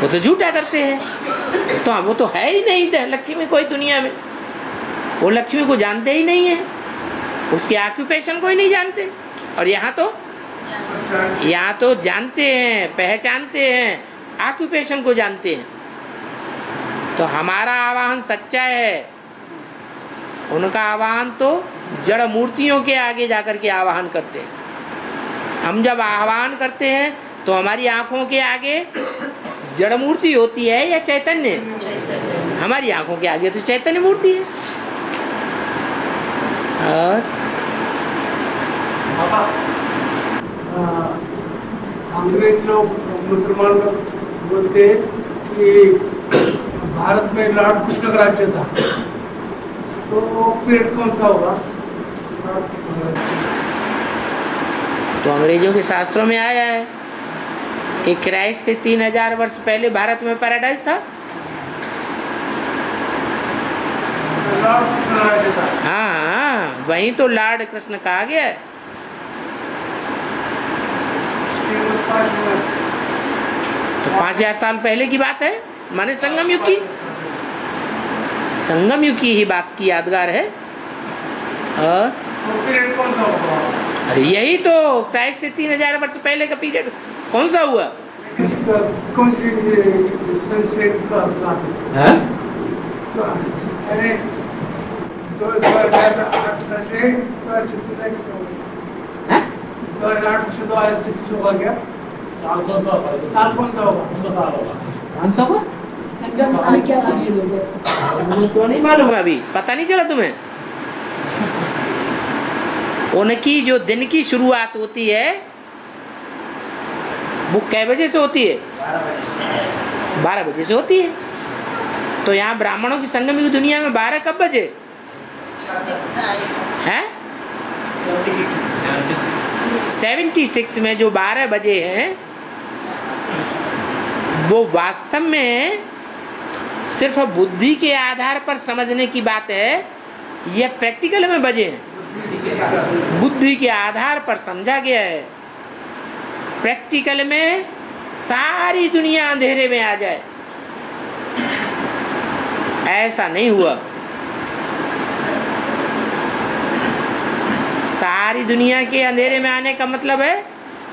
B: वो तो झूठा करते हैं। तो वो तो है ही नहीं लक्ष्मी कोई दुनिया में। वो लक्ष्मी को जानते ही नहीं है, उसके ऑक्यूपेशन को ही नहीं जानते। और यहाँ तो जानते हैं, पहचानते हैं, ऑक्यूपेशन को जानते हैं। तो हमारा आवाहन सच्चा है, उनका आवाहन तो जड़ मूर्तियों के आगे जाकर के आवाहन करते हैं। हम जब आह्वान करते हैं तो हमारी आंखों के आगे जड़ मूर्ति होती है या चैतन्य? हमारी आंखों के आगे तो चैतन्य मूर्ति है। और
H: अंग्रेज लोग, मुसलमान लोग बोलते हैं कि भारत में लॉर्ड कृष्ण का राज्य था, तो वो पीरियड कौन सा होगा?
B: तो अंग्रेजों के शास्त्रों में आया है कि क्राइस्ट से 3000 वर्ष पहले भारत में पैराडाइज था।
H: लॉर्ड कृष्ण का राज्य था।
B: हाँ, वहीं तो लॉर्ड कृष्ण कहा गया है। तो 5000 साल पहले की बात है, माने संगम युग की, संगम युग की ही बात की यादगार है। और
H: पीरियड कौन सा होगा?
B: अरे यही तो क्राइस्ट से 3000 वर्ष पहले का पीरियड कौन सा हुआ?
H: कौन सी सनसेट का बात है? तो अरे 2008 से 2036 होगा क्या?
E: साल कौन सा होगा?
H: साल कौन सा होगा?
E: कौन सा साल होगा?
B: कौन सा हुआ?
F: संगम आ क्या आगे हो गया?
B: मुझे तो नहीं मालूम है, अभी पता नहीं चला तुम्हें। उनकी जो दिन की शुरुआत होती है वो कै बजे से होती है? 12 बजे से होती है। तो यहाँ ब्राह्मणों की संगम की दुनिया में 12 कब बजे हैं? 76 में जो 12 बजे हैं वो वास्तव में सिर्फ बुद्धि के आधार पर समझने की बात है, यह प्रैक्टिकल में बजे हैं। बुद्धि के आधार पर समझा गया है, प्रैक्टिकल में सारी दुनिया अंधेरे में आ जाए, ऐसा नहीं हुआ। सारी दुनिया के अंधेरे में आने का मतलब है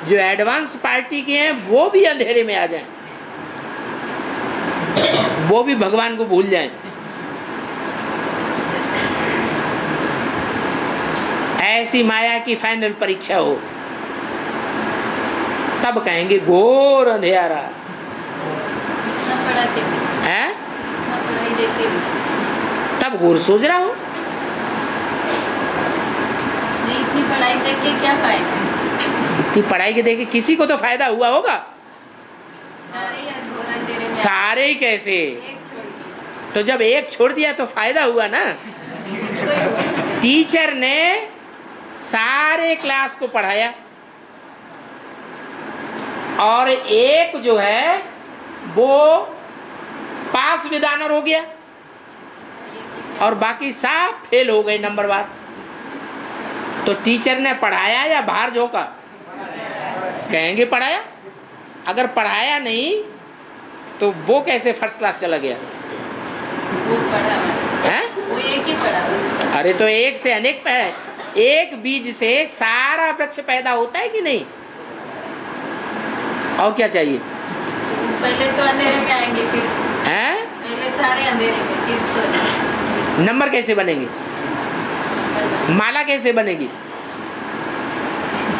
B: जो एडवांस पार्टी के हैं वो भी अंधेरे में आ जाएं, वो भी भगवान को भूल जाएं। ऐसी माया की फाइनल परीक्षा हो, तब कहेंगे घोर अंधेरा है, तब घोर सोच रहा हो।
I: इतनी पढ़ाई देख के क्या फायदा?
B: इतनी पढ़ाई के देख के किसी को तो फायदा हुआ होगा। सारे ही कैसे? तो जब एक छोड़ दिया तो फायदा हुआ ना। टीचर ने सारे क्लास को पढ़ाया और एक जो है वो पास विद ऑनर हो गया और बाकी सब फेल हो गए नंबरवार। तो टीचर ने पढ़ाया या बाहर झोंका? कहेंगे पढ़ाया। अगर पढ़ाया नहीं तो वो कैसे फर्स्ट क्लास चला गया?
I: वो पढ़ा
B: है?
I: वो एक ही पढ़ा बस।
B: अरे तो एक से अनेक एक बीज से सारा वृक्ष पैदा होता है कि नहीं? और क्या चाहिए?
I: पहले तो अंधेरे में आएंगे, फिर
B: हैं?
I: पहले सारे अंधेरे में, फिर तो
B: नंबर कैसे बनेंगे? माला कैसे बनेगी?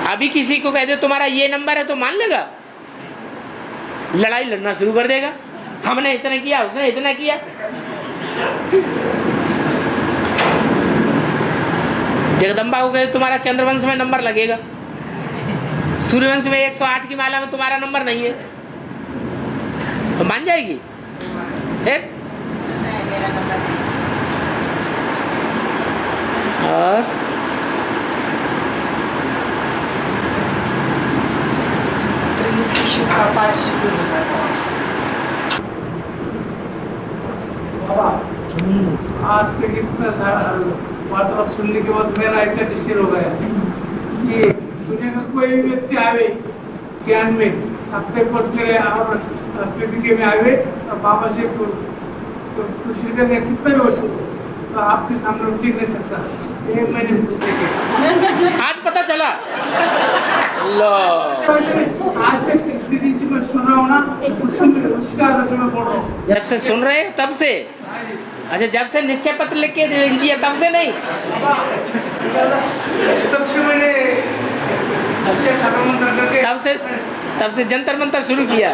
B: अभी किसी को कह दो तुम्हारा ये नंबर है तो मान लेगा? लड़ाई लड़ना शुरू कर देगा, हमने इतना किया उसने इतना किया। जगदम्बा को कहे तुम्हारा चंद्रवंश में नंबर लगेगा, सूर्यवंश में 108 की माला में तुम्हारा नंबर नहीं है, तो मान जाएगी? फिर
I: मेरा नंबर नहीं।
B: और
C: त्रिमुखी का पाठ शुरू होगा।
H: आज तक इतना सारा मतलब सुनने के बाद मेरा ऐसा डिसीजन हो गया कि दुनिया का कोई भी व्यक्ति आवे ज्ञान में सत्य कोर्स करे और पीपीके में आवे और बाबा से कुछ करने कितना भी हो तो आपके सामने ठीक नहीं सकता। ये मैंने
B: आज पता चला। लो
H: आज तक इस दिन से मैं सुन रहा हूँ ना, उसका आदर्श में बोल रहा हूँ।
B: जब से सुन रहे हैं तब से? अच्छा, जब से निश्चय पत्र लिख के दिया तब से नहीं?
H: तब से मैंने अक्षय सागर मंत्र करके
B: तब से जंतर मंतर शुरू किया।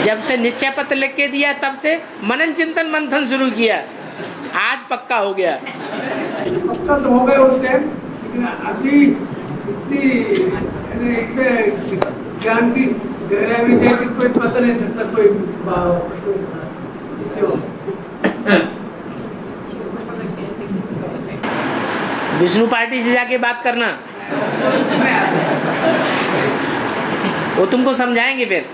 B: जब से निश्चय पत्र लिख के दिया तब से मनन चिंतन मंथन शुरू किया। आज पक्का हो गया।
H: पक्का तो हो गया उस टाइम, लेकिन अभी इतने ज्ञान की गहराई में जाए कोई पता नहीं सकता कोई
B: विष्णु पार्टी से जाके बात करना, वो तुमको समझाएंगे। फिर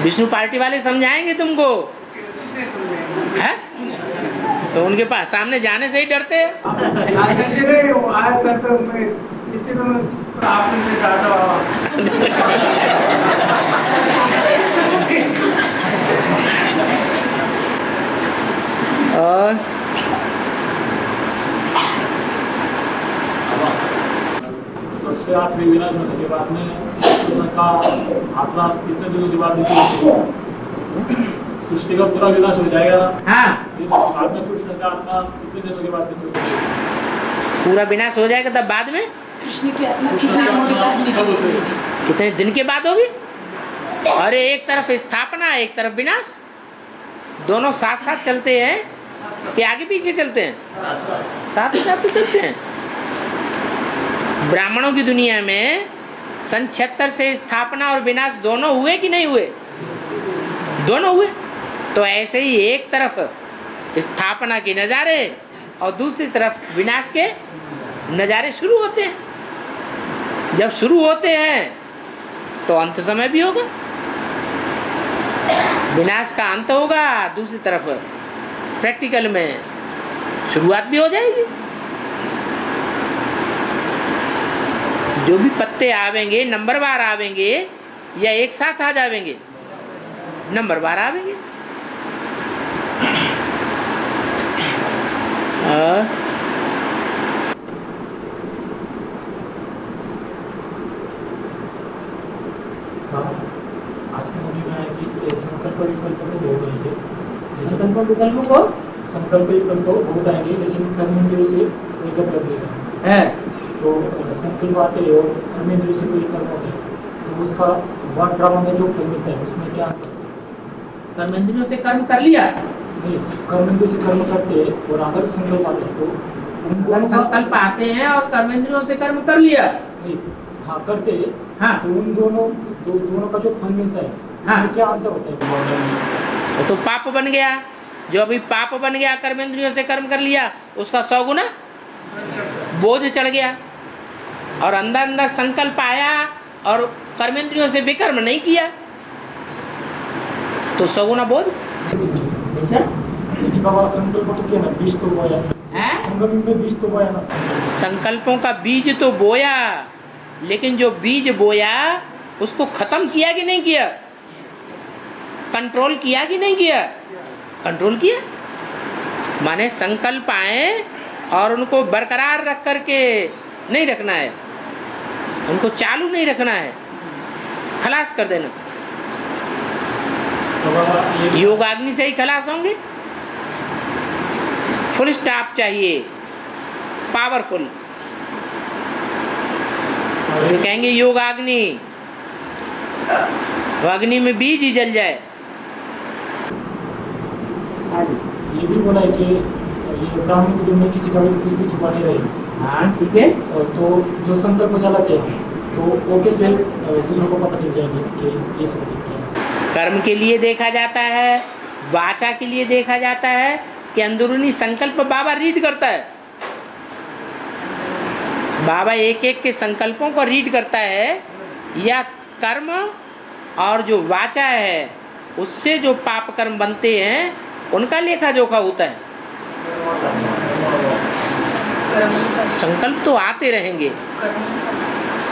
B: विष्णु पार्टी वाले समझाएंगे तुमको, है? तो उनके पास सामने जाने से ही डरते हैं। और
E: सबसे आखिरी विनाश होने के बाद में का आत्मा कितने दिनों के बाद सृष्टि का पूरा विनाश हो जाएगा।
B: हाँ,
E: बाद में कृष्ण का आत्मा कितने दिनों के बाद
B: पूरा विनाश हो जाएगा, तब बाद में
F: कृष्ण की आत्मा
B: कितने दिन के बाद होगी? अरे एक तरफ स्थापना, एक तरफ विनाश, दोनों साथ साथ चलते हैं कि आगे पीछे चलते हैं? साथ साथ चलते हैं। ब्राह्मणों की दुनिया में सन 76 से स्थापना और विनाश दोनों हुए कि नहीं हुए? दोनों हुए। तो ऐसे ही एक तरफ स्थापना के नज़ारे और दूसरी तरफ विनाश के नज़ारे शुरू होते हैं। जब शुरू होते हैं तो अंत समय भी होगा, विनाश का अंत होगा, दूसरी तरफ प्रैक्टिकल में शुरुआत भी हो जाएगी। जो भी पत्ते आवेंगे नंबरवार आवेंगे या एक साथ आ जावेंगे? नंबरवार आवेंगे।
J: आज के मूवी में है कि संकल्प विकल्प तो बहुत आएंगे,
B: संकल्प विकल्प को
J: संकल्प विकल्प बहुत आएंगे, लेकिन कर्मेंद्रियों से कोई कर देगा
B: है।
J: तो संकल्प आते हैं और कर्मेंद्रियों से कोई कर्म होता है, तो उसका वन ड्रामा में जो फल मिलता है उसमें क्या?
B: कर्मेंद्रियों से कर्म कर लिया
J: नहीं, कर्मेंद्रियों से कर्म करते हैं और अगर संकल्प आते हैं तो उन दोनों
B: संकल्प आते हैं और कर्मेंद्रियों से कर्म कर लिया।
J: नहीं, हाँ करते हैं।
B: हाँ,
J: तो उन दोनों का जो फल मिलता है उसमें क्या अंतर होता है?
B: तो पाप बन गया। जो अभी पाप बन गया, कर्मेंद्रियों से कर्म कर लिया, उसका 100 गुना बोझ चढ़ गया। और अंदर अंदर संकल्प आया और कर्मेंद्रियों से विकर्म नहीं किया तो 100 गुना बोझ।
J: बाबा संकल्प तो क्या ना, बीज तो बोया संगम में, बीज तो बोया ना।
B: संकल्पों का बीज तो बोया, लेकिन जो बीज बोया उसको खत्म किया कि नहीं किया? कंट्रोल किया कि नहीं किया? कंट्रोल किया। माने संकल्प आए और उनको बरकरार रख करके नहीं रखना है, उनको चालू नहीं रखना है, खलास कर देना। योगाग्नि से ही खलास होंगे। फुल स्टॉप चाहिए, पावरफुल। उसे कहेंगे योगाग्नि, वो अग्नि में बीज ही जल जाए।
J: ये भी बोला है कि ये ब्राह्मण के में किसी का भी कुछ भी छुपा नहीं रहे।
B: हाँ, ठीक है।
J: तो जो संकल्प चलाते हैं तो वो कैसे दूसरों को पता चल जाएंगे कि ये सब
B: कर्म के लिए देखा जाता है, वाचा के लिए देखा जाता है कि अंदरूनी संकल्प बाबा रीड करता है। बाबा एक एक के संकल्पों को रीड करता है, या कर्म और जो वाचा है उससे जो पाप कर्म बनते हैं उनका लेखा जोखा होता है। संकल्प तो आते रहेंगे,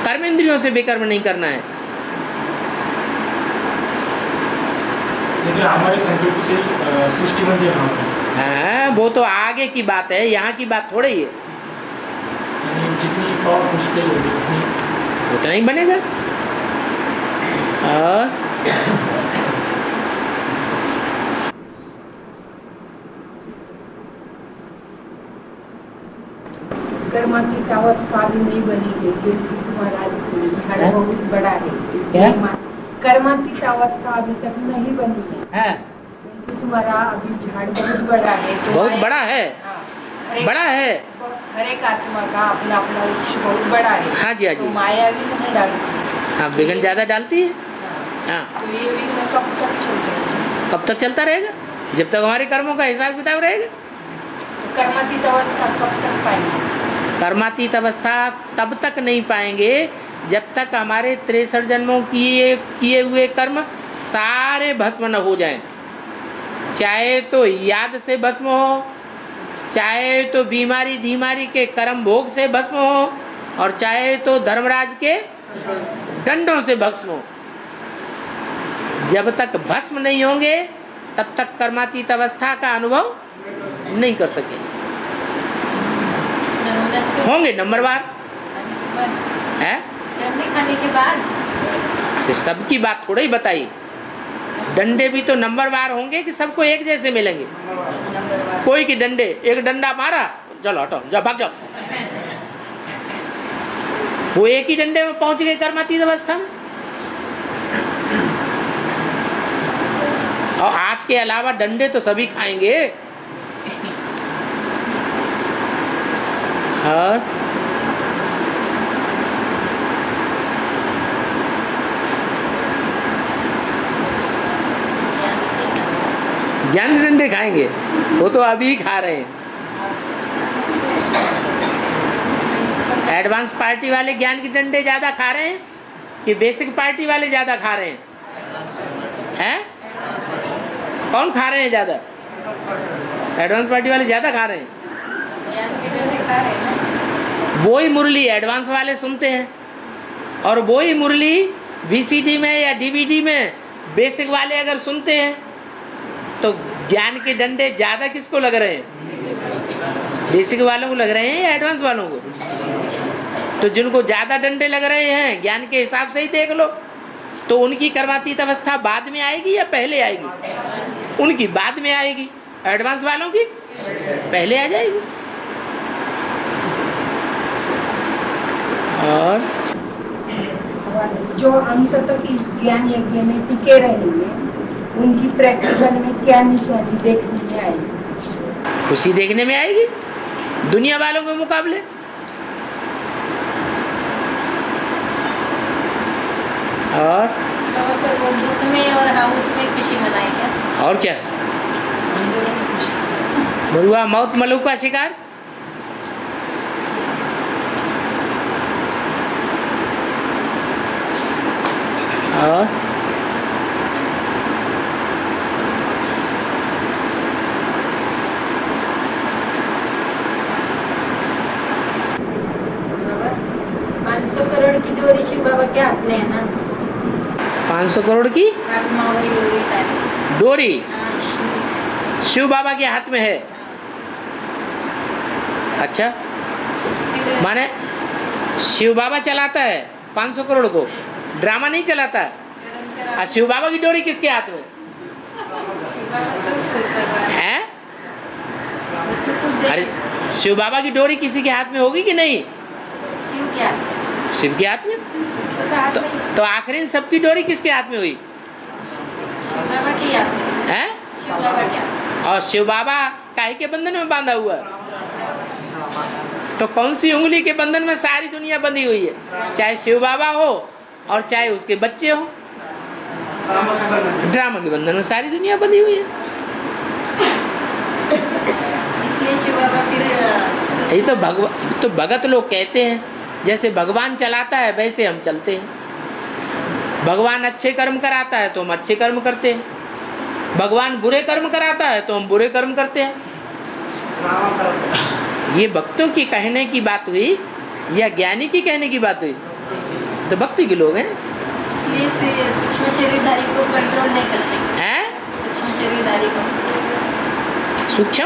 B: कर्मेंद्रियों से बेकर्म नहीं करना है।
J: लेकिन हमारे संकल्प से सृष्टि बनती है।
B: हाँ, वो तो आगे की बात है, यहाँ की बात थोड़ी है।
J: जितनी पावर मुश्किल होगी उतनी
B: वो उतना ही बनेगा। और
C: कर्मातीत अवस्था भी नहीं बनी है क्योंकि तुम्हारा झाड़
B: हाँ?
C: बहुत बड़ा है,
B: क्या?
C: इसलिए कर्मातीत अवस्था अभी तक नहीं बनी है
B: हाँ,
C: क्योंकि तुम्हारा अभी झाड़ बहुत बड़ा है। तो
B: बहुत बड़ा है,
C: हाँ, हर एक-
B: बड़ा है।
C: हर एक आत्मा का अपना अपना वृक्ष बहुत बड़ा है।
B: हाँ जी, हाँ
C: तो
B: जी।
C: माया भी नहीं डालती है।
B: हाँ, विघ्न ज्यादा डालती है।
C: हाँ,
B: हाँ,
C: तो ये विघ्न कब तक चलते हैं?
B: कब तक चलता रहेगा? जब तक हमारे कर्मों का हिसाब किताब रहेगा।
C: तो कर्मातीत अवस्था कब तक पाएंगे?
B: कर्मातीत अवस्था तब तक नहीं पाएंगे जब तक हमारे 63 जन्मों किए हुए कर्म सारे भस्म न हो जाएं। चाहे तो याद से भस्म हो, चाहे तो बीमारी धीमारी के कर्म भोग से भस्म हो, और चाहे तो धर्मराज के दंडों से भस्म हो। जब तक भस्म नहीं होंगे तब तक कर्मातीत अवस्था का अनुभव नहीं कर सकेंगे। होंगे नंबरवार है।
I: खाने के बाद
B: तो सबकी बात थोड़ा ही बताई। डंडे भी तो नंबरवार होंगे कि सबको एक जैसे मिलेंगे? कोई की डंडे, एक डंडा मारा, चलो हटो, जाओ भाग जाओ, वो एक ही डंडे में पहुंच गए कर्मातीत अवस्था में। और आज के अलावा डंडे तो सभी खाएंगे। और ज्ञान के डंडे खाएंगे, वो तो अभी खा रहे हैं। एडवांस पार्टी वाले ज्ञान के डंडे ज्यादा खा रहे हैं कि बेसिक पार्टी वाले ज्यादा खा रहे हैं? हैं? कौन खा रहे हैं ज्यादा? एडवांस पार्टी वाले ज्यादा खा रहे हैं। वो ही मुरली एडवांस वाले सुनते हैं, और वो ही मुरली वीसीडी में या डीवीडी में बेसिक वाले अगर सुनते हैं, तो ज्ञान के डंडे ज्यादा किसको लग रहे हैं? बेसिक वालों को लग रहे हैं या एडवांस वालों को? तो जिनको ज्यादा डंडे लग रहे हैं ज्ञान के हिसाब से ही देख लो, तो उनकी कर्मातीत अवस्था बाद में आएगी या पहले आएगी? उनकी बाद में आएगी, एडवांस वालों की पहले आ जाएगी। और
C: जो अंत तक इस ज्ञान यज्ञ में टिके रहेंगे उनकी प्रैक्टिकल में क्या निशानी देखने में आएगी?
B: खुशी देखने में आएगी दुनिया वालों के मुकाबले। और
I: तो वो दुख में और हाउस में खुशी मनाए क्या?
B: और क्या, मरुआ मौत मलू का शिकार। और
I: करोड़ की डोरी शिव बाबा के हाथ में है ना।
B: 500 करोड़ की
I: आत्मा वही डोरी सारी।
B: डोरी
I: हाँ,
B: शिव बाबा के हाथ में है। अच्छा, माने शिव बाबा चलाता है 500 करोड़ को, ड्रामा नहीं चलाता है। और शिव बाबा की डोरी किसके हाथ में है? अरे शिव बाबा की डोरी किसी के हाथ में होगी कि नहीं?
I: शिव क्या?
B: शिव के हाथ में। तो आखिरी सबकी डोरी किसके हाथ में हुई?
I: शिव बाबा के हाथ में
B: है।
I: शिव बाबा क्या?
B: और शिव बाबा काहे के बंधन में बांधा हुआ है? तो कौन सी उंगली के बंधन में सारी दुनिया बंधी हुई है? चाहे शिव बाबा हो और चाहे उसके बच्चे हो, ड्रामा के बंधन में सारी दुनिया बंधी हुई है।
I: इसलिए शिव बाबा फिर
B: यही तो भगत लोग कहते हैं, जैसे भगवान चलाता है वैसे हम चलते हैं। भगवान अच्छे कर्म कराता है तो हम अच्छे कर्म करते हैं, भगवान बुरे कर्म कराता है तो हम बुरे कर्म करते हैं। ये भक्तों की कहने की बात हुई या ज्ञानी की कहने की बात हुई? तो भक्ति के लोग हैं।
I: इसलिए सूक्ष्म शरीरधारी को कंट्रोल नहीं करते
B: हैं?
I: सूक्ष्म शरीरधारी को, सूक्ष्म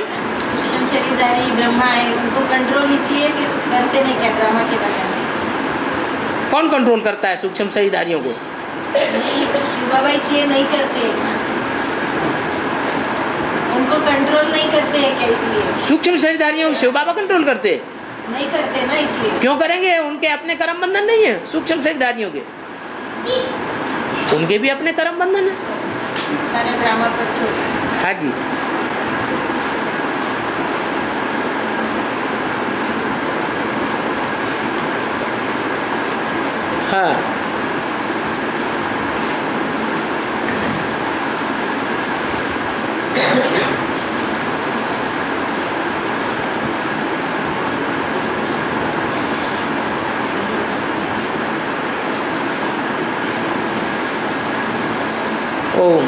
I: शरीरधारी ब्रह्मा है, उनको कंट्रोल इसलिए फिर करते नहीं क्या ड्रामा के बारे में?
B: कौन कंट्रोल करता है सूक्ष्म शरीरधारियों को?
I: नहीं, तो शिव बाबा इसलिए नहीं करते हैं क्या? उनको कंट्रोल नहीं करते हैं क्या इसलिए?
B: सूक्ष्म शरीरधारियों को शिव बाबा कंट्रोल करते?
I: नहीं करते ना इसलिए।
B: क्यों करेंगे? उनके अपने कर्म बंधन नहीं है सूक्ष्म शरीरधारियों के, उनके भी अपने कर्म बंधन है।
I: सारे ड्रामा पर छोड़।
B: हाँ जी, हाँ ओम